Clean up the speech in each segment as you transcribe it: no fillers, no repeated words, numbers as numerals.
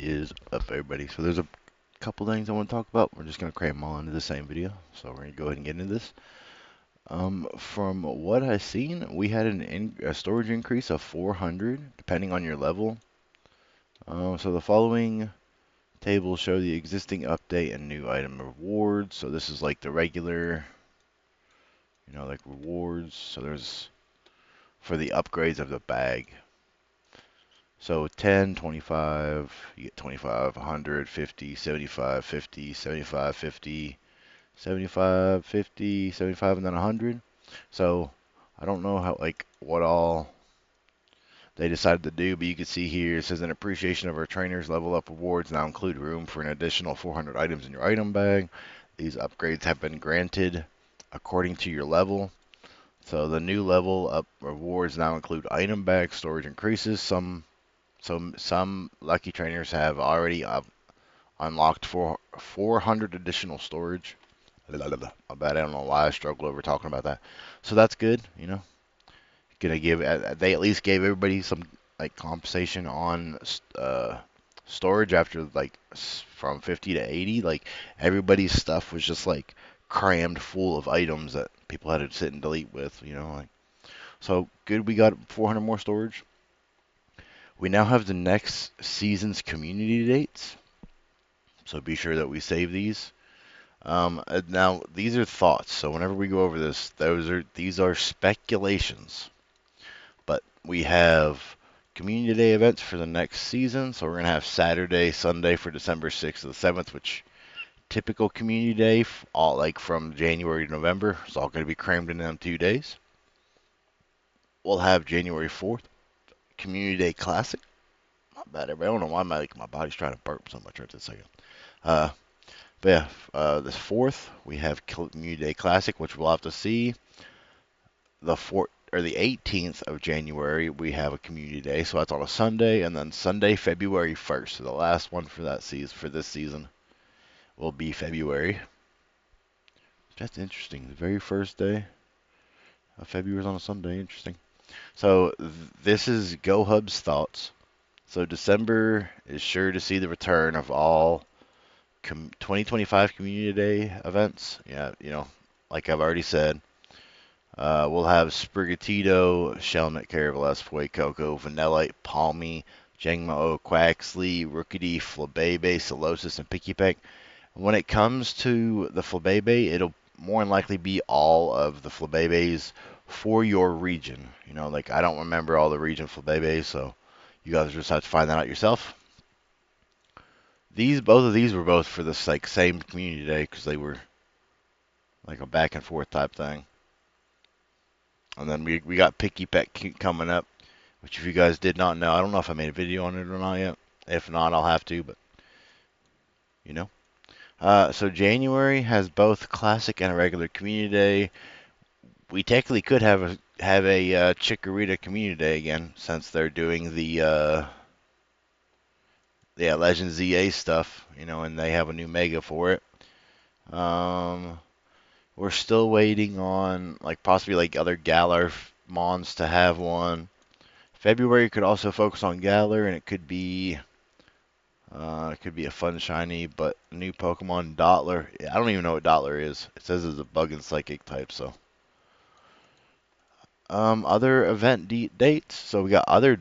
is up, everybody? So there's a couple things I want to talk about. We're just going to cram them all into the same video. So we're going to go ahead and get into this. From what I've seen, we had a storage increase of 400, depending on your level. So the following tables show the existing update and new item rewards. So this is like the regular, like rewards. So there's for the upgrades of the bag. So 10, 25, you get 25, 100, 50, 75, 50, 75, 50, 75, 50, 75, and then 100. So I don't know what all they decided to do, but you can see here it says an appreciation of our trainers level up rewards now include room for an additional 400 items in your item bag. These upgrades have been granted according to your level. So the new level up rewards now include item bag storage increases. Some lucky trainers have already unlocked 400 additional storage. I don't know why I struggle over talking about that. So that's good, Gonna give they at least gave everybody some compensation on storage after from 50 to 80. Like everybody's stuff was just crammed full of items that people had to sit and delete with, So good, we got 400 more storage. We now have the next season's community dates, so be sure that we save these. Now these are thoughts, so whenever we go over this, these are speculations. But we have community day events for the next season, so we're gonna have Saturday, Sunday for December 6th to the 7th, which typical community day, all from January to November, it's all gonna be crammed in them 2 days. We'll have January 4th, Community Day Classic. Not bad, everybody. I don't know why my body's trying to burp so much right this second. Uh, but yeah, this 4th we have Community Day Classic, which we'll have to see. The 18th of January we have a Community Day, so that's on a Sunday, and then Sunday, February 1st. So the last one for this season will be February. That's interesting. The very first day of February is on a Sunday. Interesting. So this is GoHub's thoughts. So December is sure to see the return of all 2025 Community Day events. Yeah, like I've already said, we'll have Sprigatito, Shelmet, Caraveles, Fuecoco, Vanillite, Palmy, Jangmo, Quaxley, Rookity, Flabebe, Solosis, and Pikipek. When it comes to the Flabebe, it'll more than likely be all of the Flabebes for your region. I don't remember all the region Flabebes, so you guys just have to find that out yourself. Both of these were both for this same community day because they were like a back and forth type thing. And then we got Picky Pet coming up, which if you guys did not know, I don't know if I made a video on it or not yet. If not, I'll have to, but so January has both classic and a regular community day. We technically could have a Chikorita community day again since they're doing the Legend ZA stuff, and they have a new Mega for it. We're still waiting on possibly other Galar mons to have one. February could also focus on Galar, and it could be a fun shiny, but new Pokemon Dottler. I don't even know what Dottler is. It says it's a bug and psychic type, so. Other event dates. So we got other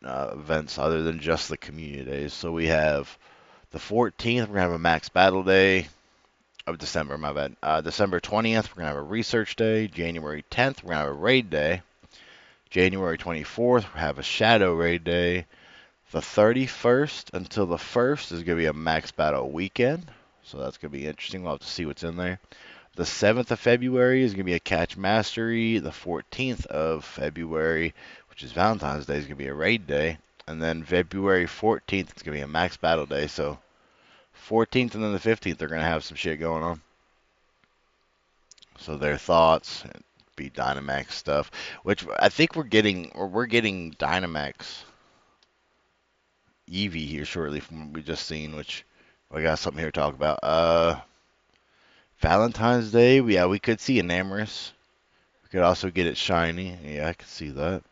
events other than just the community days. So we have the 14th, we're gonna have a Max Battle Day of December. My bad. December 20th, we're gonna have a Research Day. January 10th, we're gonna have a Raid Day. January 24th, we have a Shadow Raid Day. The 31st until the 1st is gonna be a Max Battle weekend. So that's gonna be interesting. We'll have to see what's in there. The 7th of February is going to be a Catch Mastery. The 14th of February, which is Valentine's Day, is going to be a Raid Day. And then February 14th, it's going to be a Max Battle Day. So 14th and then the 15th, they're going to have some shit going on. So their thoughts, be Dynamax stuff, which I think we're getting Dynamax Eevee here shortly from what we just seen, which I got something here to talk about. Valentine's Day, we could see Enamorous. We could also get it shiny. Yeah, I could see that.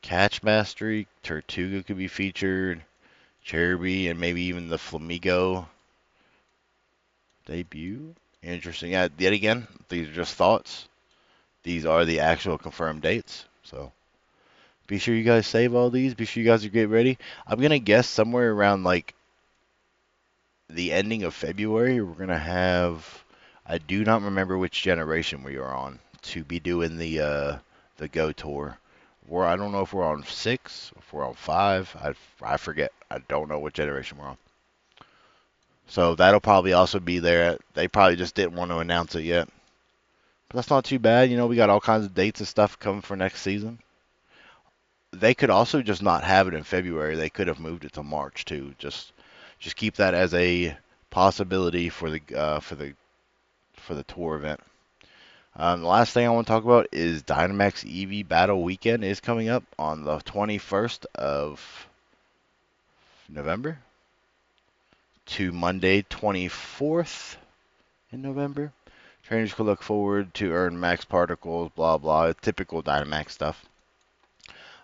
Catch Mastery, Tortuga could be featured, Cherubi, and maybe even the Flamigo debut. Interesting. Yeah, yet again, these are just thoughts. These are the actual confirmed dates. So be sure you guys save all these. Be sure you guys are get ready. I'm gonna guess somewhere around like the ending of February, we're gonna have. I do not remember which generation we are on to be doing the Go tour. I don't know if we're on 6, if we're on 5. I forget. I don't know what generation we're on. So that'll probably also be there. They probably just didn't want to announce it yet. But that's not too bad. We got all kinds of dates and stuff coming for next season. They could also just not have it in February. They could have moved it to March too. Just keep that as a possibility for the tour event. The last thing I want to talk about is Dynamax Eevee Battle Weekend is coming up on the 21st of November to Monday 24th in November. Trainers can look forward to earn max particles, blah blah, typical Dynamax stuff.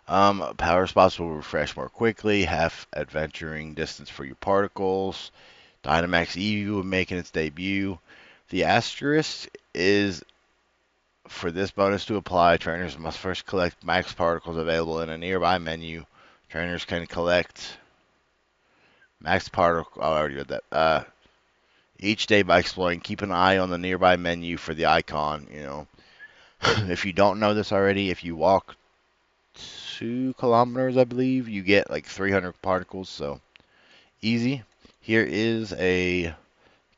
Power spots will refresh more quickly, half adventuring distance for your particles. Dynamax Eevee will be making its debut. The asterisk is for this bonus to apply, trainers must first collect max particles available in a nearby menu. Trainers can collect max particle. Oh, I already read that. Each day by exploring, keep an eye on the nearby menu for the icon. If you don't know this already, if you walk 2 kilometers, I believe, you get like 300 particles. So easy. Here is a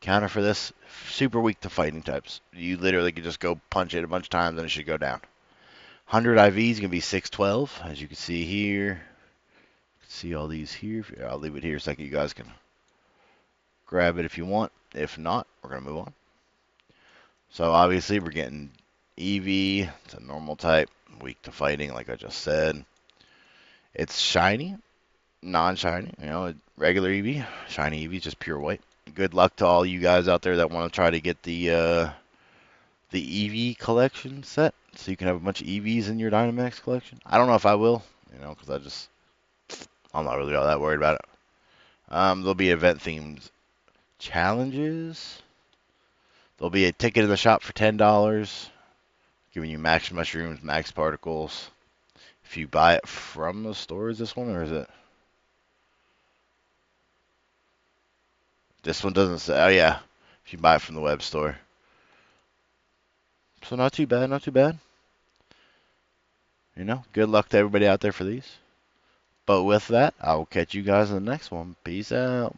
counter for this. Super weak to fighting types. You literally can just go punch it a bunch of times and it should go down. 100 IVs is going to be 612, as you can see here. See all these here. I'll leave it here a second. You guys can grab it if you want. If not, we're going to move on. So obviously we're getting Eevee. It's a normal type. Weak to fighting, like I just said. It's shiny. Non-shiny. Regular Eevee. Shiny Eevee, just pure white. Good luck to all you guys out there that want to try to get the Eevee collection set, so you can have a bunch of Eevees in your Dynamax collection. I don't know if I will, because I'm not really all that worried about it. There'll be event themed challenges. There'll be a ticket in the shop for $10, giving you max mushrooms, max particles. If you buy it from the store, is this one or is it? This one doesn't say. Oh yeah, if you buy it from the web store. So not too bad, not too bad. Good luck to everybody out there for these. But with that, I will catch you guys in the next one. Peace out.